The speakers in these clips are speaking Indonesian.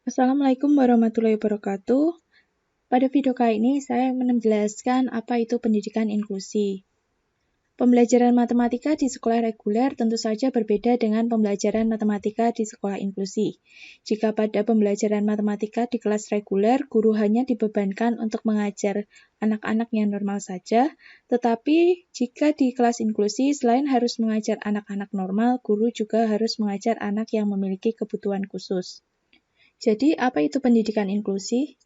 Assalamualaikum warahmatullahi wabarakatuh. Pada video kali ini saya menjelaskan apa itu pendidikan inklusi. Pembelajaran matematika di sekolah reguler tentu saja berbeda dengan pembelajaran matematika di sekolah inklusi. Jika pada pembelajaran matematika di kelas reguler, guru hanya dibebankan untuk mengajar anak-anak yang normal saja, tetapi jika di kelas inklusi, selain harus mengajar anak-anak normal, guru juga harus mengajar anak yang memiliki kebutuhan khusus. Jadi, apa itu pendidikan inklusi?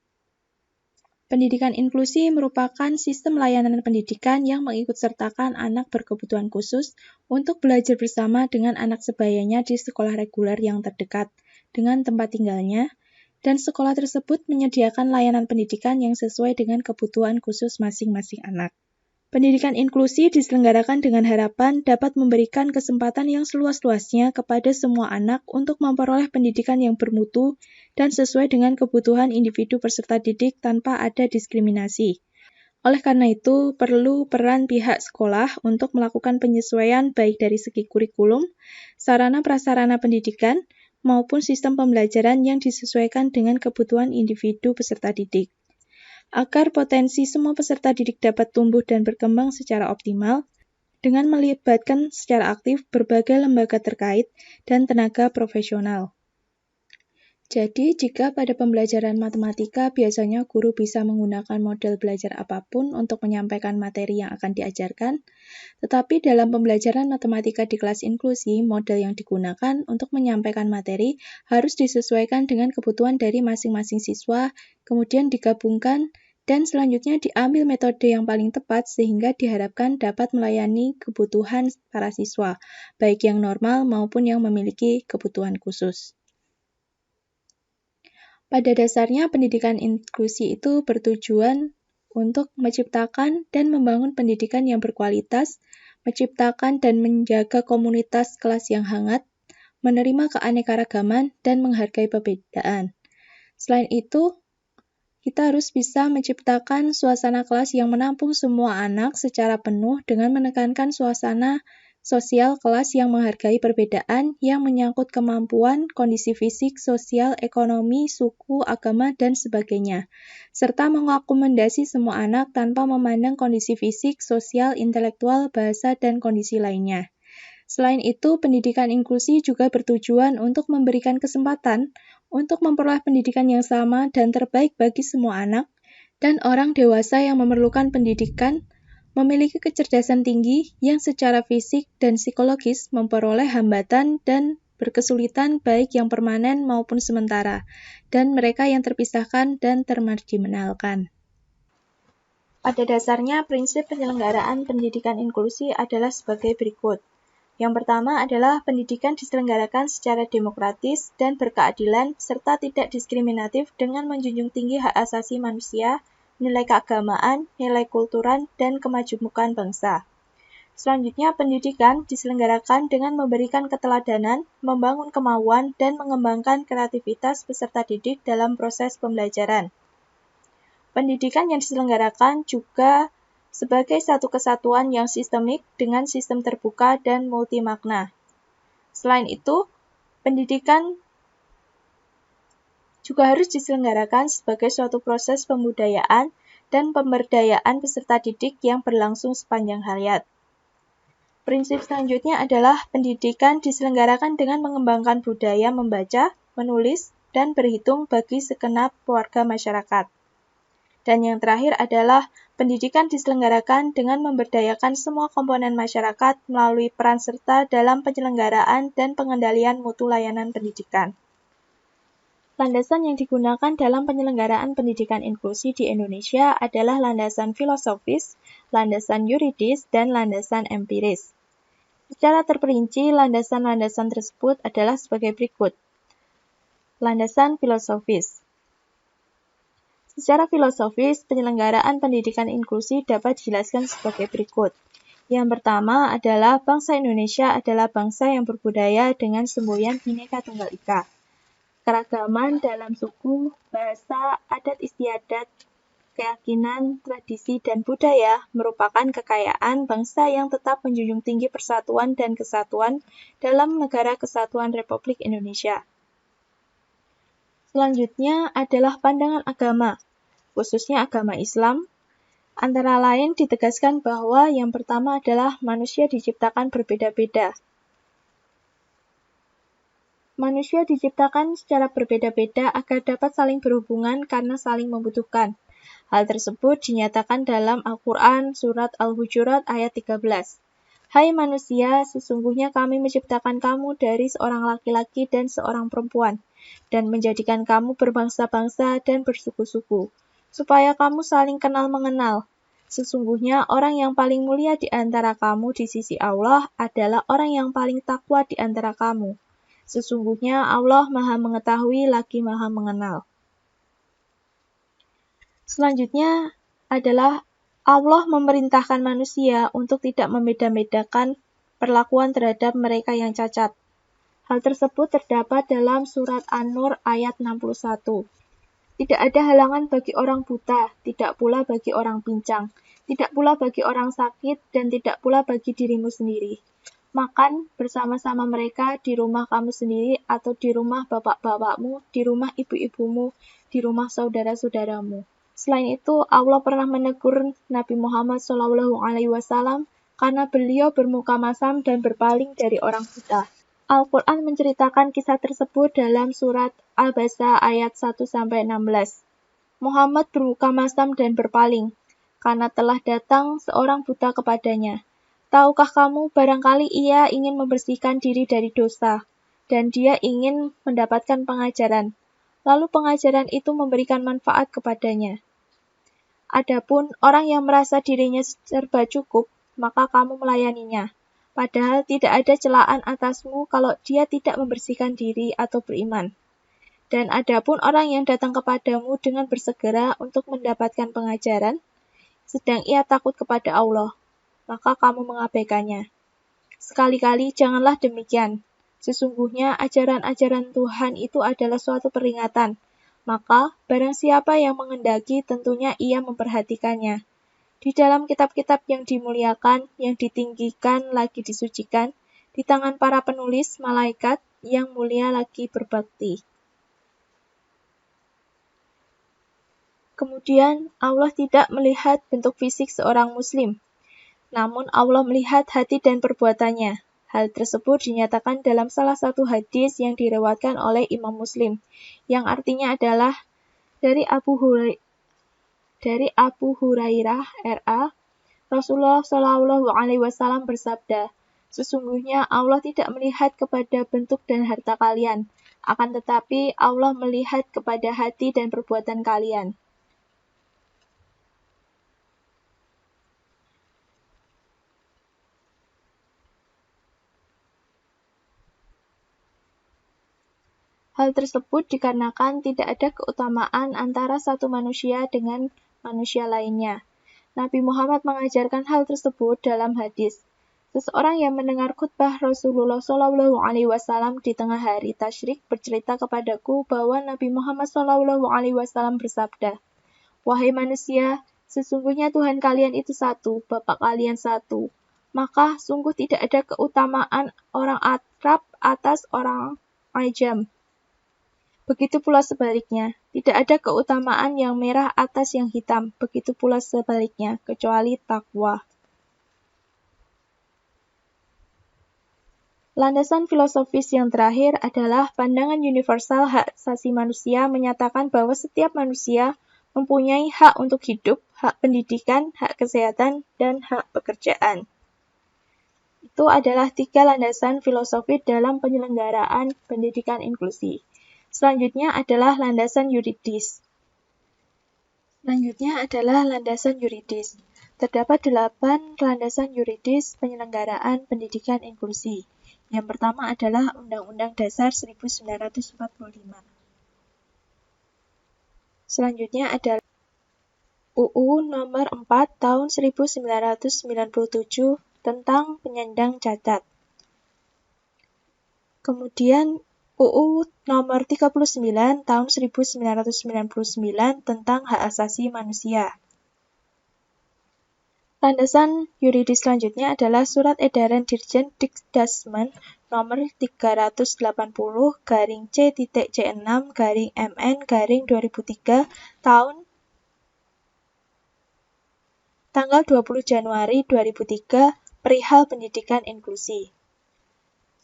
Pendidikan inklusi merupakan sistem layanan pendidikan yang mengikutsertakan anak berkebutuhan khusus untuk belajar bersama dengan anak sebayanya di sekolah reguler yang terdekat dengan tempat tinggalnya, dan sekolah tersebut menyediakan layanan pendidikan yang sesuai dengan kebutuhan khusus masing-masing anak. Pendidikan inklusi diselenggarakan dengan harapan dapat memberikan kesempatan yang seluas-luasnya kepada semua anak untuk memperoleh pendidikan yang bermutu dan sesuai dengan kebutuhan individu peserta didik tanpa ada diskriminasi. Oleh karena itu, perlu peran pihak sekolah untuk melakukan penyesuaian baik dari segi kurikulum, sarana prasarana pendidikan, maupun sistem pembelajaran yang disesuaikan dengan kebutuhan individu peserta didik. Agar potensi semua peserta didik dapat tumbuh dan berkembang secara optimal, dengan melibatkan secara aktif berbagai lembaga terkait dan tenaga profesional. Jadi, jika pada pembelajaran matematika biasanya guru bisa menggunakan model belajar apapun untuk menyampaikan materi yang akan diajarkan, tetapi dalam pembelajaran matematika di kelas inklusi, model yang digunakan untuk menyampaikan materi harus disesuaikan dengan kebutuhan dari masing-masing siswa, kemudian digabungkan, dan selanjutnya diambil metode yang paling tepat sehingga diharapkan dapat melayani kebutuhan para siswa, baik yang normal maupun yang memiliki kebutuhan khusus. Pada dasarnya, pendidikan inklusi itu bertujuan untuk menciptakan dan membangun pendidikan yang berkualitas, menciptakan dan menjaga komunitas kelas yang hangat, menerima keanekaragaman, dan menghargai perbedaan. Selain itu, kita harus bisa menciptakan suasana kelas yang menampung semua anak secara penuh dengan menekankan suasana sosial kelas yang menghargai perbedaan yang menyangkut kemampuan, kondisi fisik, sosial, ekonomi, suku, agama, dan sebagainya, serta mengakomodasi semua anak tanpa memandang kondisi fisik, sosial, intelektual, bahasa, dan kondisi lainnya. Selain itu, pendidikan inklusi juga bertujuan untuk memberikan kesempatan untuk memperoleh pendidikan yang sama dan terbaik bagi semua anak dan orang dewasa yang memerlukan pendidikan, memiliki kecerdasan tinggi yang secara fisik dan psikologis memperoleh hambatan dan berkesulitan baik yang permanen maupun sementara, dan mereka yang terpisahkan dan termarginalkan. Pada dasarnya, prinsip penyelenggaraan pendidikan inklusi adalah sebagai berikut. Yang pertama adalah pendidikan diselenggarakan secara demokratis dan berkeadilan serta tidak diskriminatif dengan menjunjung tinggi hak asasi manusia, nilai keagamaan, nilai kultural, dan kemajemukan bangsa. Selanjutnya, pendidikan diselenggarakan dengan memberikan keteladanan, membangun kemauan, dan mengembangkan kreativitas peserta didik dalam proses pembelajaran. Pendidikan yang diselenggarakan juga sebagai satu kesatuan yang sistemik dengan sistem terbuka dan multimakna. Selain itu, pendidikan juga harus diselenggarakan sebagai suatu proses pembudayaan dan pemberdayaan peserta didik yang berlangsung sepanjang hayat. Prinsip selanjutnya adalah pendidikan diselenggarakan dengan mengembangkan budaya membaca, menulis, dan berhitung bagi segenap warga masyarakat. Dan yang terakhir adalah pendidikan diselenggarakan dengan memberdayakan semua komponen masyarakat melalui peran serta dalam penyelenggaraan dan pengendalian mutu layanan pendidikan. Landasan yang digunakan dalam penyelenggaraan pendidikan inklusi di Indonesia adalah landasan filosofis, landasan yuridis, dan landasan empiris. Secara terperinci, landasan-landasan tersebut adalah sebagai berikut. Landasan filosofis. Secara filosofis, penyelenggaraan pendidikan inklusi dapat dijelaskan sebagai berikut. Yang pertama adalah bangsa Indonesia adalah bangsa yang berbudaya dengan semboyan Bhinneka Tunggal Ika. Keragaman dalam suku, bahasa, adat istiadat, keyakinan, tradisi, dan budaya merupakan kekayaan bangsa yang tetap menjunjung tinggi persatuan dan kesatuan dalam Negara Kesatuan Republik Indonesia. Selanjutnya adalah pandangan agama, khususnya agama Islam. Antara lain ditegaskan bahwa yang pertama adalah manusia diciptakan berbeda-beda. Manusia diciptakan secara berbeda-beda agar dapat saling berhubungan karena saling membutuhkan. Hal tersebut dinyatakan dalam Al-Quran Surat Al-Hujurat ayat 13. Hai manusia, sesungguhnya kami menciptakan kamu dari seorang laki-laki dan seorang perempuan, dan menjadikan kamu berbangsa-bangsa dan bersuku-suku, supaya kamu saling kenal-mengenal. Sesungguhnya orang yang paling mulia di antara kamu di sisi Allah adalah orang yang paling takwa di antara kamu. Sesungguhnya Allah Maha Mengetahui lagi Maha Mengenal. Selanjutnya adalah Allah memerintahkan manusia untuk tidak membeda-bedakan perlakuan terhadap mereka yang cacat. Hal tersebut terdapat dalam surat An-Nur ayat 61. Tidak ada halangan bagi orang buta, tidak pula bagi orang pincang, tidak pula bagi orang sakit, dan tidak pula bagi dirimu sendiri. Makan bersama-sama mereka di rumah kamu sendiri atau di rumah bapak-bapakmu, di rumah ibu-ibumu, di rumah saudara-saudaramu. Selain itu, Allah pernah menegur Nabi Muhammad SAW karena beliau bermuka masam dan berpaling dari orang buta. Al-Quran menceritakan kisah tersebut dalam surat Al-Baqarah ayat 1-16. Muhammad bermuka masam dan berpaling, karena telah datang seorang buta kepadanya. Tahukah kamu, barangkali ia ingin membersihkan diri dari dosa, dan dia ingin mendapatkan pengajaran. Lalu pengajaran itu memberikan manfaat kepadanya. Adapun orang yang merasa dirinya serba cukup, maka kamu melayaninya. Padahal tidak ada celaan atasmu kalau dia tidak membersihkan diri atau beriman. Dan adapun orang yang datang kepadamu dengan bersegera untuk mendapatkan pengajaran, sedang ia takut kepada Allah, maka kamu mengabaikannya. Sekali-kali janganlah demikian. Sesungguhnya ajaran-ajaran Tuhan itu adalah suatu peringatan. Maka, barang siapa yang mengendaki, tentunya ia memperhatikannya. Di dalam kitab-kitab yang dimuliakan, yang ditinggikan lagi disucikan, di tangan para penulis, malaikat, yang mulia lagi berbakti. Kemudian, Allah tidak melihat bentuk fisik seorang muslim, namun Allah melihat hati dan perbuatannya. Hal tersebut dinyatakan dalam salah satu hadis yang diriwayatkan oleh Imam Muslim, yang artinya adalah dari Abu Hurairah R.A. Rasulullah SAW bersabda, sesungguhnya Allah tidak melihat kepada bentuk dan harta kalian, akan tetapi Allah melihat kepada hati dan perbuatan kalian. Hal tersebut dikarenakan tidak ada keutamaan antara satu manusia dengan manusia lainnya. Nabi Muhammad mengajarkan hal tersebut dalam hadis. Seseorang yang mendengar khutbah Rasulullah SAW di tengah hari tasyrik bercerita kepadaku bahwa Nabi Muhammad SAW bersabda, wahai manusia, sesungguhnya Tuhan kalian itu satu, Bapa kalian satu. Maka sungguh tidak ada keutamaan orang Arab atas orang Ajam. Begitu pula sebaliknya, tidak ada keutamaan yang merah atas yang hitam, begitu pula sebaliknya, kecuali takwa. Landasan filosofis yang terakhir adalah pandangan universal hak asasi manusia menyatakan bahwa setiap manusia mempunyai hak untuk hidup, hak pendidikan, hak kesehatan, dan hak pekerjaan. Itu adalah 3 landasan filosofis dalam penyelenggaraan pendidikan inklusi. Selanjutnya adalah landasan yuridis. Terdapat 8 landasan yuridis penyelenggaraan pendidikan inklusi. Yang pertama adalah Undang-Undang Dasar 1945. Selanjutnya adalah UU Nomor 4 Tahun 1997 tentang penyandang cacat. Kemudian UU Nomor 39 Tahun 1999 tentang Hak Asasi Manusia. Landasan yuridis selanjutnya adalah Surat Edaran Dirjen Dikdasmen nomor 380/C.C6/MN/2003 tahun tanggal 20 Januari 2003 perihal pendidikan inklusi.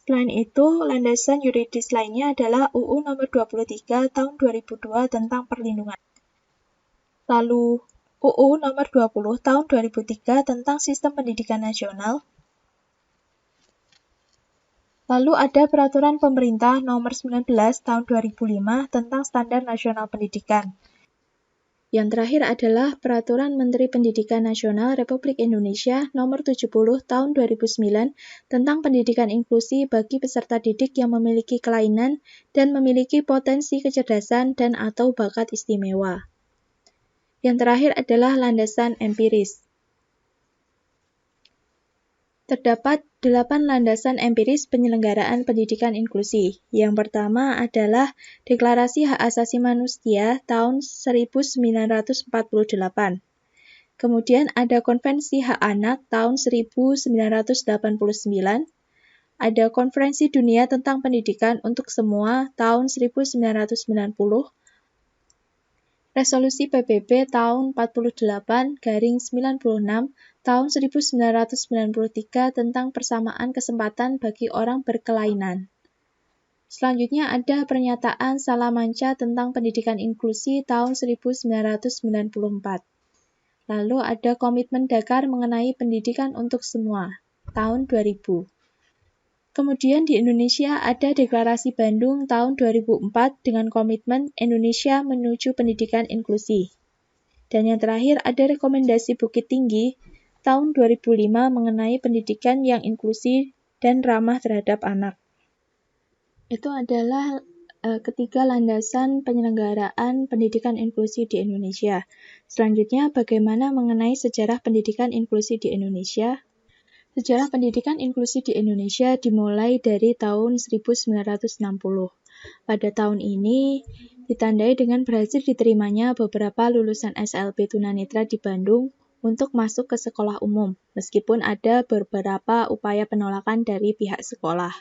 Selain itu, landasan yuridis lainnya adalah UU nomor 23 tahun 2002 tentang perlindungan. Lalu, UU nomor 20 tahun 2003 tentang sistem pendidikan nasional. Lalu ada peraturan pemerintah nomor 19 tahun 2005 tentang standar nasional pendidikan. Yang terakhir adalah Peraturan Menteri Pendidikan Nasional Republik Indonesia Nomor 70 Tahun 2009 tentang pendidikan inklusi bagi peserta didik yang memiliki kelainan dan memiliki potensi kecerdasan dan atau bakat istimewa. Yang terakhir adalah landasan empiris. Terdapat 8 landasan empiris penyelenggaraan pendidikan inklusi. Yang pertama adalah Deklarasi Hak Asasi Manusia tahun 1948. Kemudian ada Konvensi Hak Anak tahun 1989. Ada Konferensi Dunia tentang Pendidikan untuk Semua tahun 1990. Resolusi PBB tahun 48/96 tahun 1993 tentang persamaan kesempatan bagi orang berkelainan. Selanjutnya ada Pernyataan Salamanca tentang pendidikan inklusi tahun 1994. Lalu ada Komitmen Dakar mengenai pendidikan untuk semua tahun 2000. Kemudian di Indonesia ada Deklarasi Bandung tahun 2004 dengan komitmen Indonesia menuju pendidikan inklusi. Dan yang terakhir ada Rekomendasi Bukit Tinggi tahun 2005 mengenai pendidikan yang inklusi dan ramah terhadap anak. Itu adalah ketiga landasan penyelenggaraan pendidikan inklusi di Indonesia. Selanjutnya, bagaimana mengenai sejarah pendidikan inklusi di Indonesia? Sejarah pendidikan inklusi di Indonesia dimulai dari tahun 1960. Pada tahun ini ditandai dengan berhasil diterimanya beberapa lulusan SLB tunanetra di Bandung untuk masuk ke sekolah umum, meskipun ada beberapa upaya penolakan dari pihak sekolah.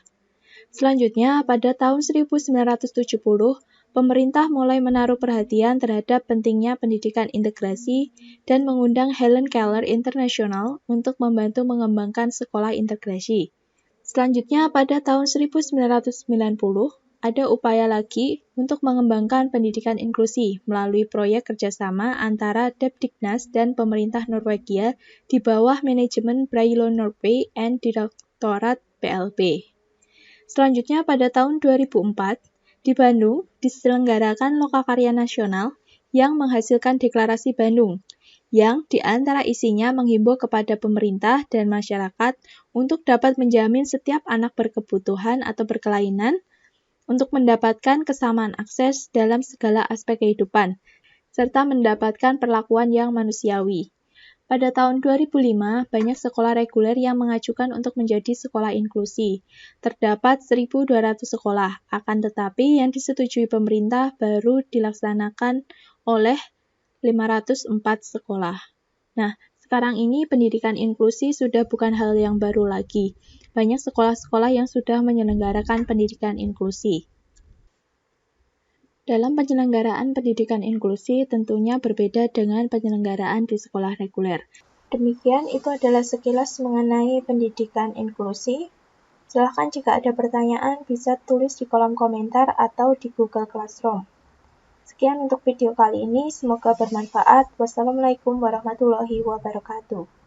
Selanjutnya, pada tahun 1970, pemerintah mulai menaruh perhatian terhadap pentingnya pendidikan integrasi dan mengundang Helen Keller International untuk membantu mengembangkan sekolah integrasi. Selanjutnya, pada tahun 1990, ada upaya lagi untuk mengembangkan pendidikan inklusi melalui proyek kerjasama antara Depdiknas dan pemerintah Norwegia di bawah manajemen Braille Norway and Direktorat BLB. Selanjutnya, pada tahun 2004, di Bandung diselenggarakan Lokakarya Nasional yang menghasilkan Deklarasi Bandung, yang di antara isinya menghimbau kepada pemerintah dan masyarakat untuk dapat menjamin setiap anak berkebutuhan atau berkelainan untuk mendapatkan kesamaan akses dalam segala aspek kehidupan, serta mendapatkan perlakuan yang manusiawi. Pada tahun 2005, banyak sekolah reguler yang mengajukan untuk menjadi sekolah inklusi. Terdapat 1.200 sekolah, akan tetapi yang disetujui pemerintah baru dilaksanakan oleh 504 sekolah. Nah, sekarang ini pendidikan inklusi sudah bukan hal yang baru lagi. Banyak sekolah-sekolah yang sudah menyelenggarakan pendidikan inklusi. Dalam penyelenggaraan pendidikan inklusi tentunya berbeda dengan penyelenggaraan di sekolah reguler. Demikian, itu adalah sekilas mengenai pendidikan inklusi. Silahkan jika ada pertanyaan bisa tulis di kolom komentar atau di Google Classroom. Sekian untuk video kali ini, semoga bermanfaat. Wassalamualaikum warahmatullahi wabarakatuh.